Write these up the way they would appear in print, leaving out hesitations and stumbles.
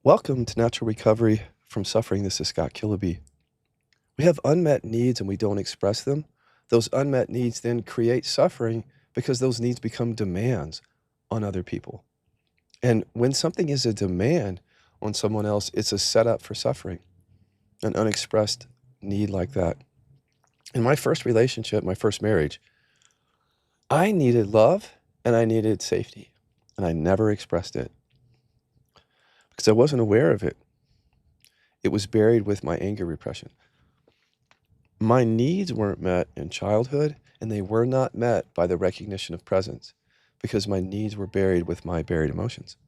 Welcome to Natural Recovery from Suffering. This is Scott Killaby. We have unmet needs and we don't express them. Those unmet needs then create suffering because those needs become demands on other people. And when something is a demand on someone else, it's a setup for suffering, an unexpressed need like that. In my first relationship, my first marriage, I needed love and I needed safety, and I never expressed it because I wasn't aware of it. It was buried with my anger repression. My needs weren't met in childhood, and they were not met by the recognition of presence because my needs were buried with my buried emotions.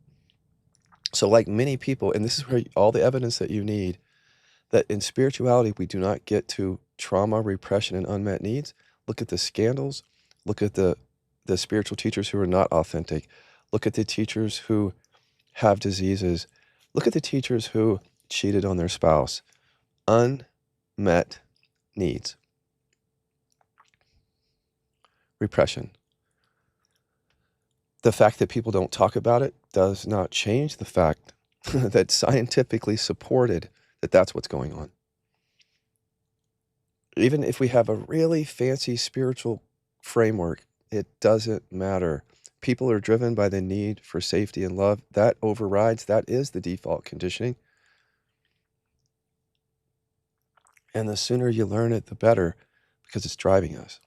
So, like many people, and this is where all the evidence that you need that in spirituality, we do not get to trauma, repression, and unmet needs. Look at the scandals, look at the spiritual teachers who are not authentic, look at the teachers who have diseases, look at the teachers who cheated on their spouse. Unmet needs. Repression. The fact that people don't talk about it does not change the fact that scientifically supported that that's what's going on. Even if we have a really fancy spiritual framework, it doesn't matter. People are driven by the need for safety and love. That overrides, that is the default conditioning. And the sooner you learn it, the better, because it's driving us.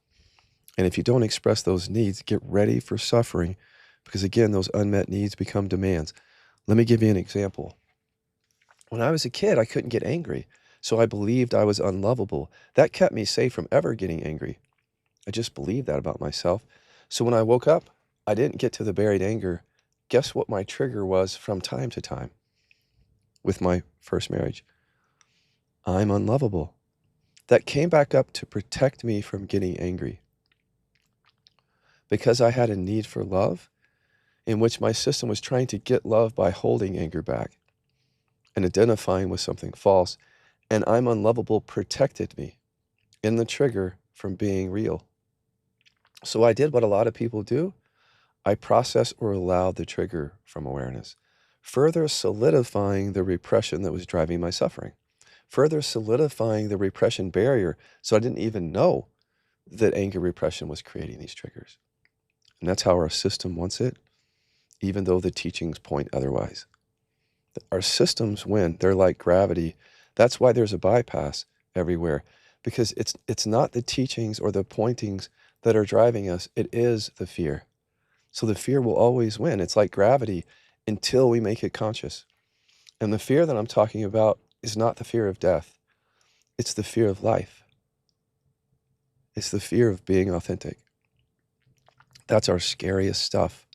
And if you don't express those needs, get ready for suffering, because again, those unmet needs become demands. Let me give you an example. When I was a kid, I couldn't get angry, so I believed I was unlovable. That kept me safe from ever getting angry. I just believed that about myself. So when I woke up, I didn't get to the buried anger. Guess what my trigger was from time to time with my first marriage? I'm unlovable. That came back up to protect me from getting angry. Because I had a need for love, in which my system was trying to get love by holding anger back and identifying with something false, and I'm unlovable protected me in the trigger from being real. So I did what a lot of people do. I processed or allowed the trigger from awareness, further solidifying the repression that was driving my suffering, further solidifying the repression barrier so I didn't even know that anger repression was creating these triggers. And that's how our system wants it, even though the teachings point otherwise. Our systems win. They're like gravity. That's why there's a bypass everywhere, because it's not the teachings or the pointings that are driving us. It is the fear. So the fear will always win. It's like gravity until we make it conscious. And the fear that I'm talking about is not the fear of death. It's the fear of life. It's the fear of being authentic. That's our scariest stuff.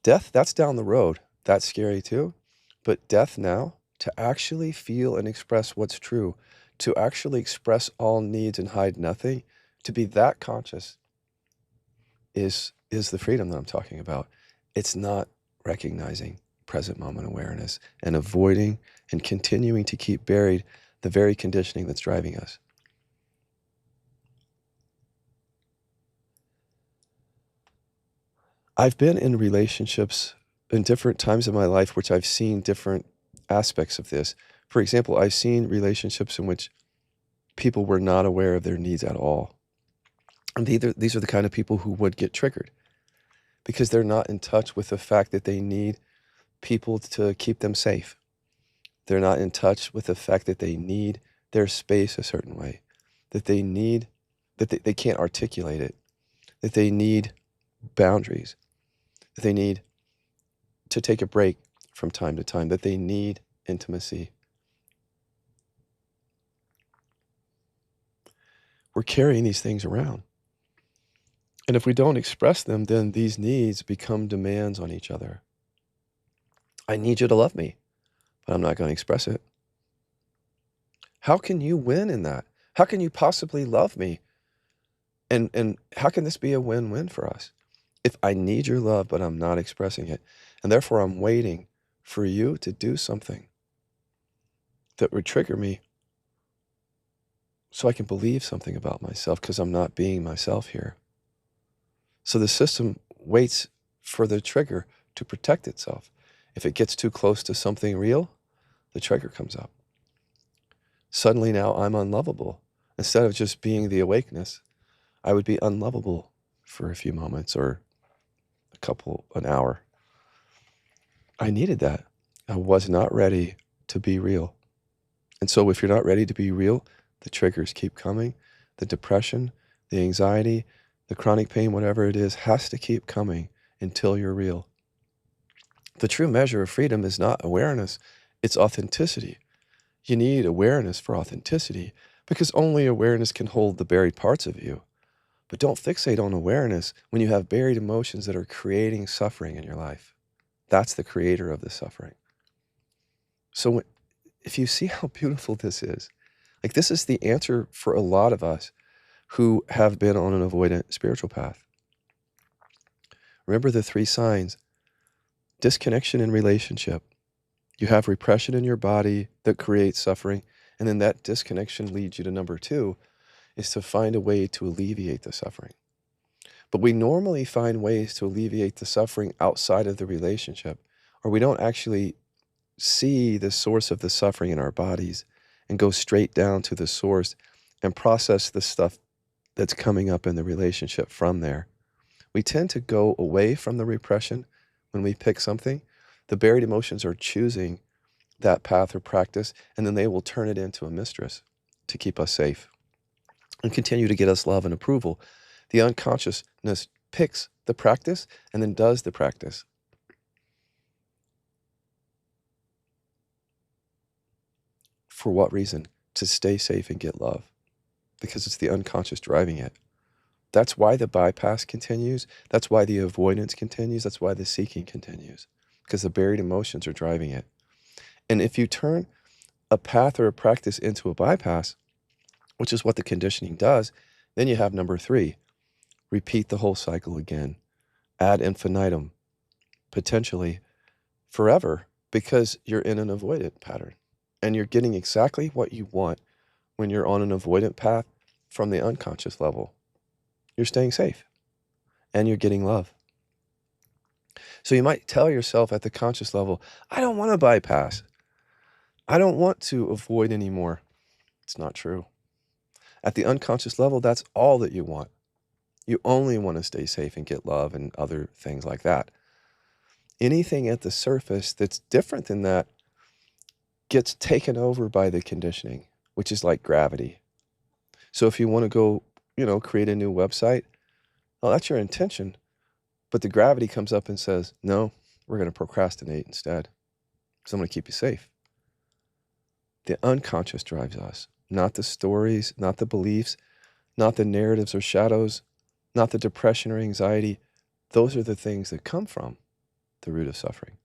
Death, that's down the road. That's scary too. But death now, to actually feel and express what's true, to actually express all needs and hide nothing, to be that conscious is the freedom that I'm talking about. It's not recognizing present moment awareness and avoiding and continuing to keep buried the very conditioning that's driving us. I've been in relationships in different times of my life which I've seen different aspects of this. For example, I've seen relationships in which people were not aware of their needs at all. And these are the kind of people who would get triggered because they're not in touch with the fact that they need people to keep them safe. They're not in touch with the fact that they need their space a certain way, that they need, that they can't articulate it, that they need boundaries, that they need to take a break from time to time, that they need intimacy. We're carrying these things around. And if we don't express them, then these needs become demands on each other. I need you to love me, but I'm not going to express it. How can you win in that? How can you possibly love me? And how can this be a win-win for us? If I need your love, but I'm not expressing it, and therefore I'm waiting for you to do something that would trigger me so I can believe something about myself because I'm not being myself here. So the system waits for the trigger to protect itself. If it gets too close to something real, the trigger comes up. Suddenly now I'm unlovable. Instead of just being the awakeness, I would be unlovable for a few moments or an hour. I needed that. I was not ready to be real. And so if you're not ready to be real, the triggers keep coming. The depression, the anxiety, the chronic pain, whatever it is, has to keep coming until you're real. The true measure of freedom is not awareness, it's authenticity. You need awareness for authenticity because only awareness can hold the buried parts of you. But don't fixate on awareness when you have buried emotions that are creating suffering in your life. That's the creator of the suffering. So if you see how beautiful this is, like this is the answer for a lot of us who have been on an avoidant spiritual path. Remember the 3 signs: disconnection in relationship. You have repression in your body that creates suffering, and then that disconnection leads you to number 2, is to find a way to alleviate the suffering. But we normally find ways to alleviate the suffering outside of the relationship, or we don't actually see the source of the suffering in our bodies and go straight down to the source and process the stuff that's coming up in the relationship from there. We tend to go away from the repression when we pick something. The buried emotions are choosing that path or practice, and then they will turn it into a mistress to keep us safe and continue to get us love and approval. The unconsciousness picks the practice and then does the practice. For what reason? To stay safe and get love, because it's the unconscious driving it. That's why the bypass continues. That's why the avoidance continues. That's why the seeking continues, because the buried emotions are driving it. And if you turn a path or a practice into a bypass, which is what the conditioning does, then you have number 3, repeat the whole cycle again, ad infinitum, potentially forever, because you're in an avoidant pattern and you're getting exactly what you want when you're on an avoidant path from the unconscious level. You're staying safe and you're getting love. So you might tell yourself at the conscious level, I don't want to bypass. I don't want to avoid anymore. It's not true. At the unconscious level, that's all that you want. You only want to stay safe and get love and other things like that. Anything at the surface that's different than that gets taken over by the conditioning, which is like gravity. So if you want to go, create a new website, well, that's your intention. But the gravity comes up and says, no, we're going to procrastinate instead. So I'm going to keep you safe. The unconscious drives us, not the stories, not the beliefs, not the narratives or shadows, not the depression or anxiety. Those are the things that come from the root of suffering.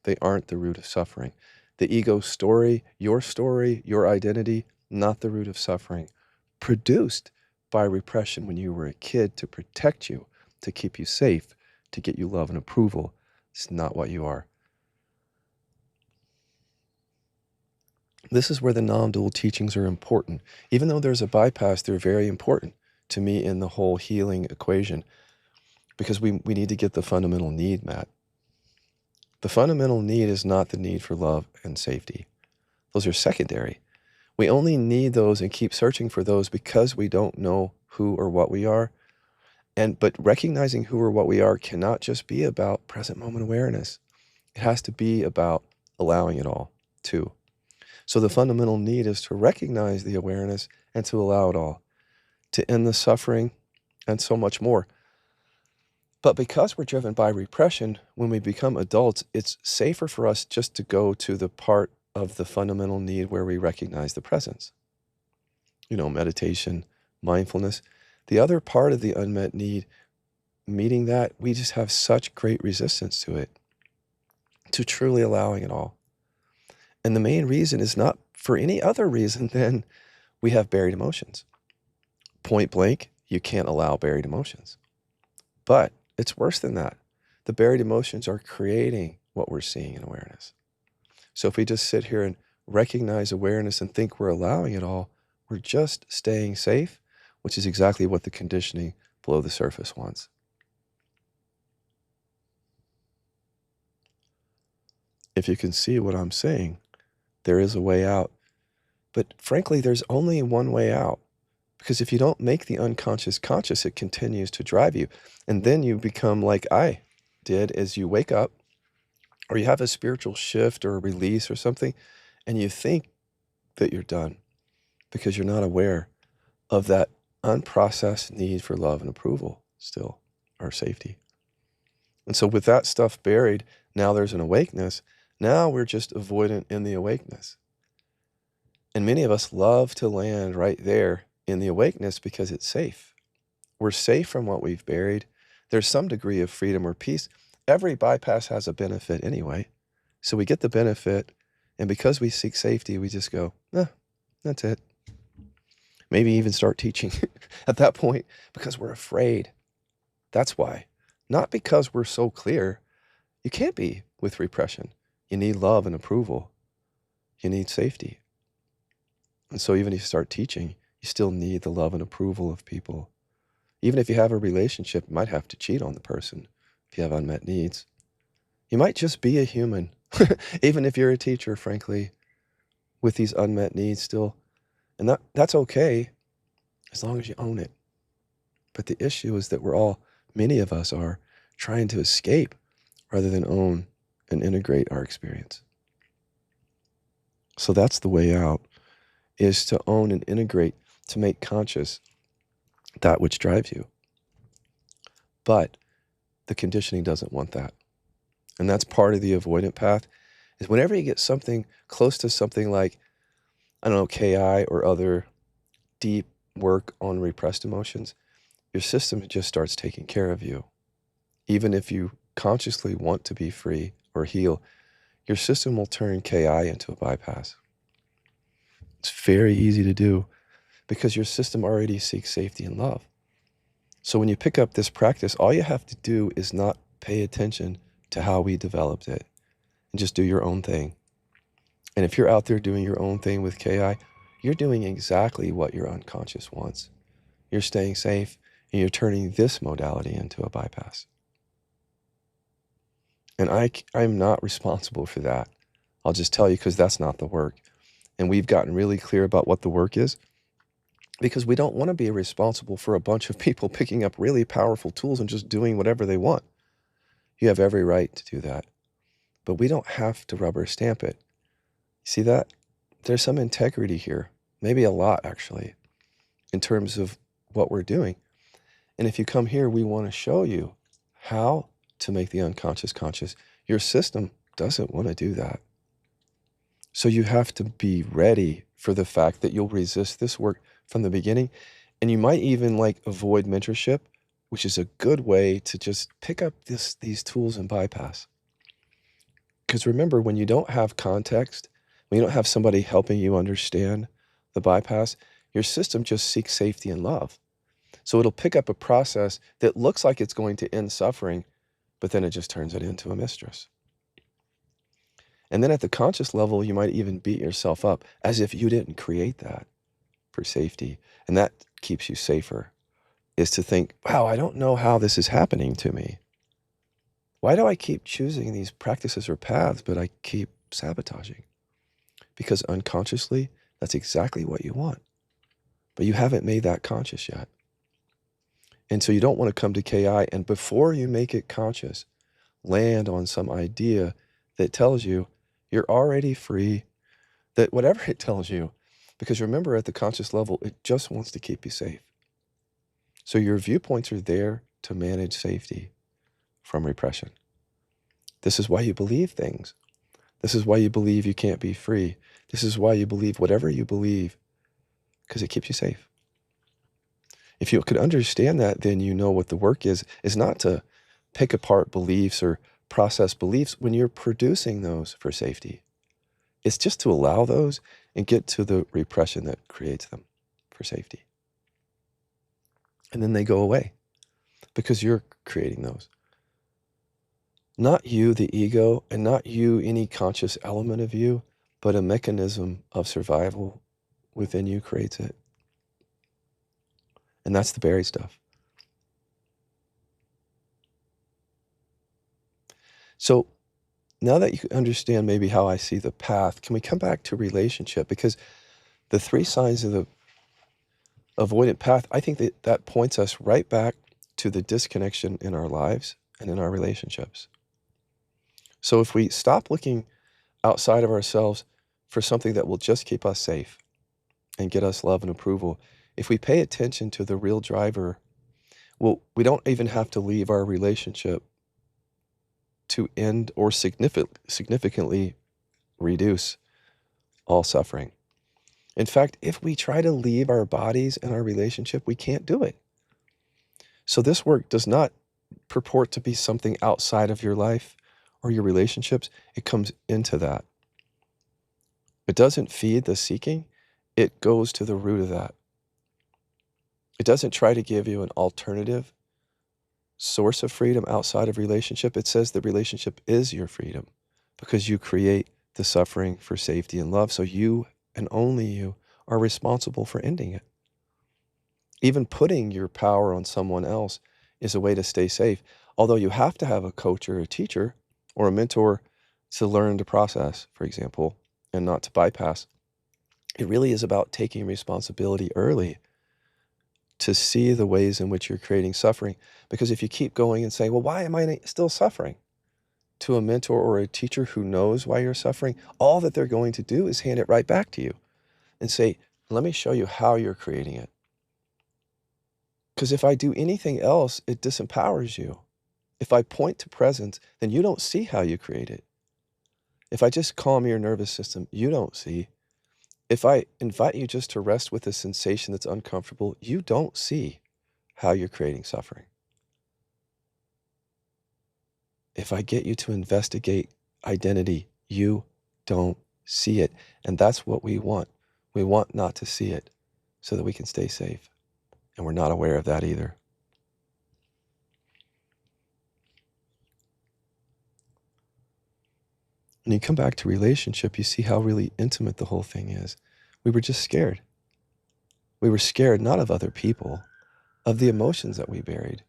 They aren't the root of suffering. The ego story, your identity, not the root of suffering. Produced by repression when you were a kid to protect you, to keep you safe, to get you love and approval. It's not what you are. This is where the non-dual teachings are important. Even though there's a bypass, they're very important to me in the whole healing equation, because we need to get the fundamental need met. The fundamental need is not the need for love and safety. Those are secondary. We only need those and keep searching for those because we don't know who or what we are. But recognizing who or what we are cannot just be about present moment awareness. It has to be about allowing it all too. So the fundamental need is to recognize the awareness and to allow it all, to end the suffering and so much more. But because we're driven by repression, when we become adults, it's safer for us just to go to the part of the fundamental need where we recognize the presence. Meditation, mindfulness. The other part of the unmet need, meeting that, we just have such great resistance to it, to truly allowing it all. And the main reason is not for any other reason than we have buried emotions. Point blank, you can't allow buried emotions. But it's worse than that. The buried emotions are creating what we're seeing in awareness. So if we just sit here and recognize awareness and think we're allowing it all, we're just staying safe, which is exactly what the conditioning below the surface wants. if you can see what I'm saying, there is a way out. But frankly, there's only one way out. Because if you don't make the unconscious conscious, it continues to drive you. And then you become like I did, as you wake up or you have a spiritual shift or a release or something, and you think that you're done because you're not aware of that unprocessed need for love and approval still, or safety. And so with that stuff buried, now there's an awakeness. Now we're just avoidant in the awakeness. And many of us love to land right there in the awakeness because it's safe. We're safe from what we've buried. There's some degree of freedom or peace. Every bypass has a benefit anyway. So we get the benefit, and because we seek safety, we just go, that's it. Maybe even start teaching at that point because we're afraid. That's why. Not because we're so clear. You can't be with repression. You need love and approval. You need safety. And so even if you start teaching, you still need the love and approval of people. Even if you have a relationship, you might have to cheat on the person if you have unmet needs. You might just be a human, even if you're a teacher, frankly, with these unmet needs still. And that's okay as long as you own it. But the issue is that many of us are trying to escape rather than own and integrate our experience. So that's the way out, is to own and integrate, to make conscious that which drives you. But the conditioning doesn't want that. And that's part of the avoidant path, is whenever you get something close to something like, I don't know, KI or other deep work on repressed emotions, your system just starts taking care of you. Even if you consciously want to be free or heal, your system will turn KI into a bypass. It's very easy to do because your system already seeks safety and love. So when you pick up this practice, all you have to do is not pay attention to how we developed it and just do your own thing. And if you're out there doing your own thing with KI, you're doing exactly what your unconscious wants. You're staying safe and you're turning this modality into a bypass. And I'm not responsible for that. I'll just tell you, because that's not the work. And we've gotten really clear about what the work is, because we don't want to be responsible for a bunch of people picking up really powerful tools and just doing whatever they want. You have every right to do that. But we don't have to rubber stamp it. See that? There's some integrity here, maybe a lot actually, in terms of what we're doing. And if you come here, we want to show you how to make the unconscious conscious. Your system doesn't want to do that. So you have to be ready for the fact that you'll resist this work from the beginning. And you might even avoid mentorship, which is a good way to just pick up these tools and bypass. Because remember, when you don't have context, when you don't have somebody helping you understand the bypass, your system just seeks safety and love. So it'll pick up a process that looks like it's going to end suffering, but then it just turns it into a mistress. And then at the conscious level, you might even beat yourself up as if you didn't create that for safety. And that keeps you safer, is to think, wow, I don't know how this is happening to me. Why do I keep choosing these practices or paths, but I keep sabotaging? Because unconsciously, that's exactly what you want. But you haven't made that conscious yet. And so you don't want to come to KI, and before you make it conscious, land on some idea that tells you you're already free, that whatever it tells you, because remember, at the conscious level, it just wants to keep you safe. So your viewpoints are there to manage safety from repression. This is why you believe things. This is why you believe you can't be free. This is why you believe whatever you believe, because it keeps you safe. If you could understand that, then you know what the work is not to pick apart beliefs or process beliefs when you're producing those for safety. It's just to allow those and get to the repression that creates them for safety. And then they go away because you're creating those. Not you, the ego, and not you, any conscious element of you, but a mechanism of survival within you creates it. And that's the buried stuff. So now that you understand maybe how I see the path, can we come back to relationship? Because the 3 signs of the avoidant path, I think that points us right back to the disconnection in our lives and in our relationships. So if we stop looking outside of ourselves for something that will just keep us safe and get us love and approval, if we pay attention to the real driver, well, we don't even have to leave our relationship to end or significantly reduce all suffering. In fact, if we try to leave our bodies and our relationship, we can't do it. So this work does not purport to be something outside of your life or your relationships. It comes into that. It doesn't feed the seeking. It goes to the root of that. It doesn't try to give you an alternative source of freedom outside of relationship. It says the relationship is your freedom because you create the suffering for safety and love. So you and only you are responsible for ending it. Even putting your power on someone else is a way to stay safe. Although you have to have a coach or a teacher or a mentor to learn to process, for example, and not to bypass. It really is about taking responsibility early to see the ways in which you're creating suffering. Because if you keep going and saying, well, why am I still suffering? To a mentor or a teacher who knows why you're suffering, all that they're going to do is hand it right back to you and say, let me show you how you're creating it. Because if I do anything else, it disempowers you. If I point to presence, then you don't see how you create it. If I just calm your nervous system, you don't see. If I invite you just to rest with a sensation that's uncomfortable, you don't see how you're creating suffering. If I get you to investigate identity, you don't see it. And that's what we want. We want not to see it so that we can stay safe. And we're not aware of that either. When you come back to relationship, you see how really intimate the whole thing is. We were just scared. We were scared not of other people, of the emotions that we buried.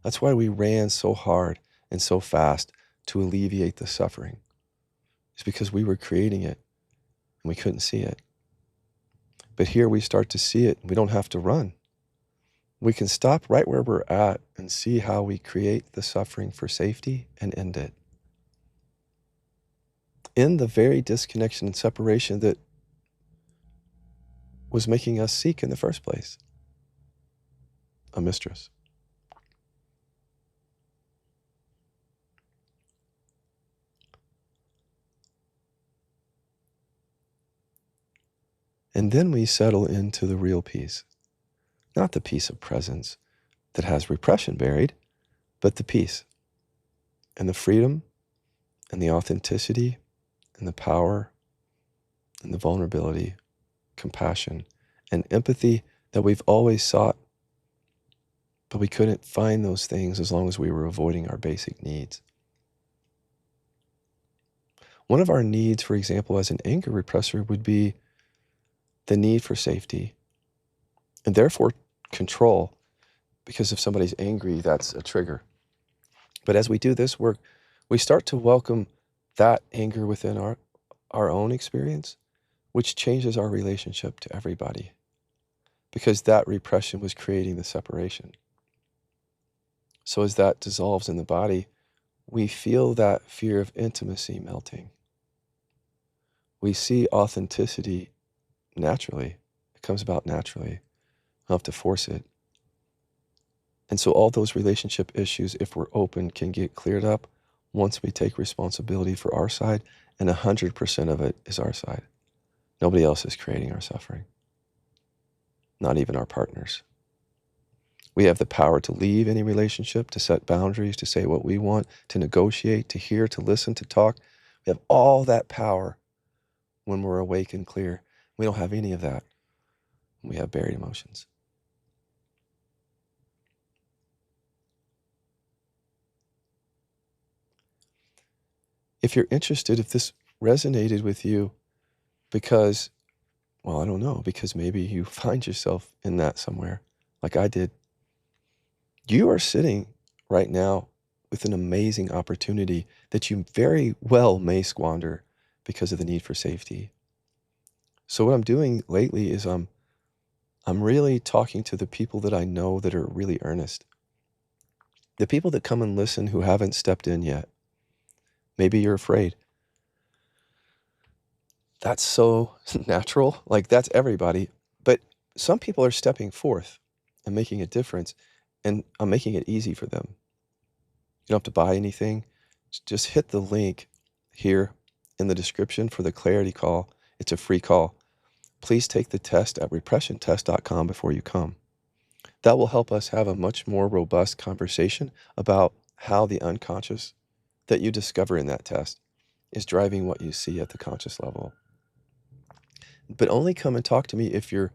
That's why we ran so hard and so fast to alleviate the suffering. It's because we were creating it and we couldn't see it. But here we start to see it. We don't have to run. We can stop right where we're at and see how we create the suffering for safety and end it. In the very disconnection and separation that was making us seek in the first place, a mistress. And then we settle into the real peace, not the peace of presence that has repression buried, but the peace and the freedom and the authenticity and the power and the vulnerability, compassion and empathy that we've always sought, but we couldn't find those things as long as we were avoiding our basic needs. One of our needs, for example, as an anger repressor would be the need for safety and therefore control, because if somebody's angry, that's a trigger. But as we do this work, we start to welcome that anger within our own experience, which changes our relationship to everybody, because that repression was creating the separation. So as that dissolves in the body, we feel that fear of intimacy melting. We see authenticity naturally. It comes about naturally. We don't have to force it. And so all those relationship issues, if we're open, can get cleared up once we take responsibility for our side, and 100% of it is our side. Nobody else is creating our suffering, not even our partners. We have the power to leave any relationship, to set boundaries, to say what we want, to negotiate, to hear, to listen, to talk. We have all that power when we're awake and clear. We don't have any of that when we have buried emotions. If you're interested, if this resonated with you because, well, I don't know, because maybe you find yourself in that somewhere, like I did, you are sitting right now with an amazing opportunity that you very well may squander because of the need for safety. So what I'm doing lately is I'm really talking to the people that I know that are really earnest. The people that come and listen who haven't stepped in yet. Maybe you're afraid. That's so natural. Like that's everybody. But some people are stepping forth and making a difference, and I'm making it easy for them. You don't have to buy anything. Just hit the link here in the description for the clarity call. It's a free call. Please take the test at repressiontest.com before you come. That will help us have a much more robust conversation about how the unconscious that you discover in that test is driving what you see at the conscious level. But only come and talk to me if you're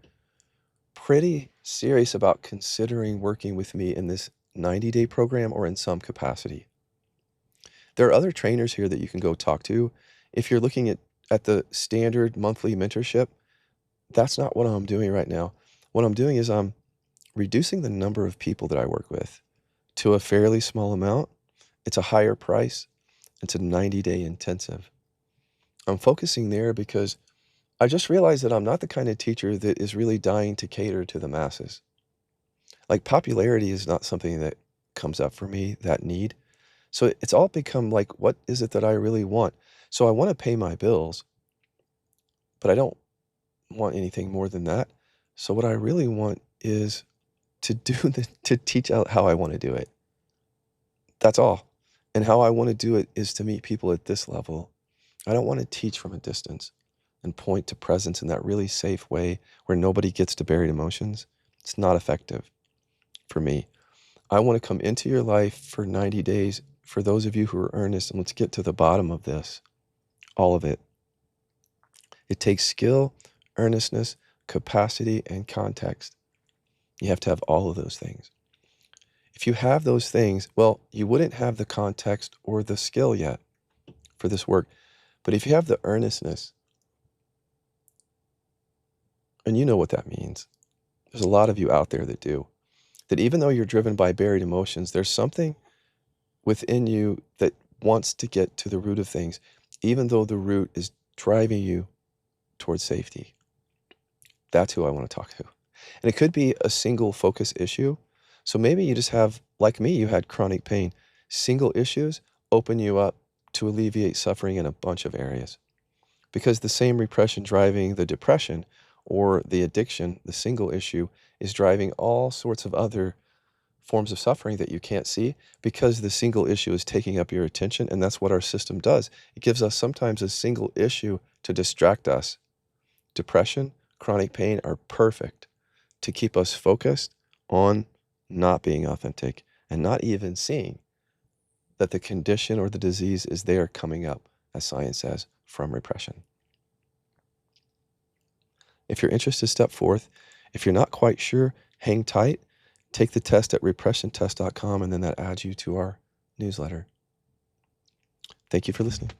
pretty serious about considering working with me in this 90-day program or in some capacity. There are other trainers here that you can go talk to. If you're looking at the standard monthly mentorship, that's not what I'm doing right now. What I'm doing is I'm reducing the number of people that I work with to a fairly small amount. It's a higher price. It's a 90-day intensive. I'm focusing there because I just realized that I'm not the kind of teacher that is really dying to cater to the masses. Like popularity is not something that comes up for me, that need. So it's all become like, what is it that I really want? So I want to pay my bills, but I don't want anything more than that. So what I really want is to to teach out how I want to do it. That's all. And how I want to do it is to meet people at this level. I don't want to teach from a distance and point to presence in that really safe way where nobody gets to buried emotions. It's not effective for me. I want to come into your life for 90 days for those of you who are earnest, and let's get to the bottom of this, all of it. It takes skill, earnestness, capacity, and context. You have to have all of those things. If you have those things, well, you wouldn't have the context or the skill yet for this work. But if you have the earnestness, and you know what that means, there's a lot of you out there that do, that even though you're driven by buried emotions, there's something within you that wants to get to the root of things, even though the root is driving you towards safety. That's who I want to talk to. And it could be a single focus issue. So maybe you just have, like me, you had chronic pain. Single issues open you up to alleviate suffering in a bunch of areas. Because the same repression driving the depression or the addiction, the single issue, is driving all sorts of other forms of suffering that you can't see because the single issue is taking up your attention, and that's what our system does. It gives us sometimes a single issue to distract us. Depression, chronic pain are perfect to keep us focused on not being authentic and not even seeing that the condition or the disease is there coming up, as science says, from repression. If you're interested, step forth. If you're not quite sure, hang tight. Take the test at repressiontest.com, and then that adds you to our newsletter. Thank you for listening.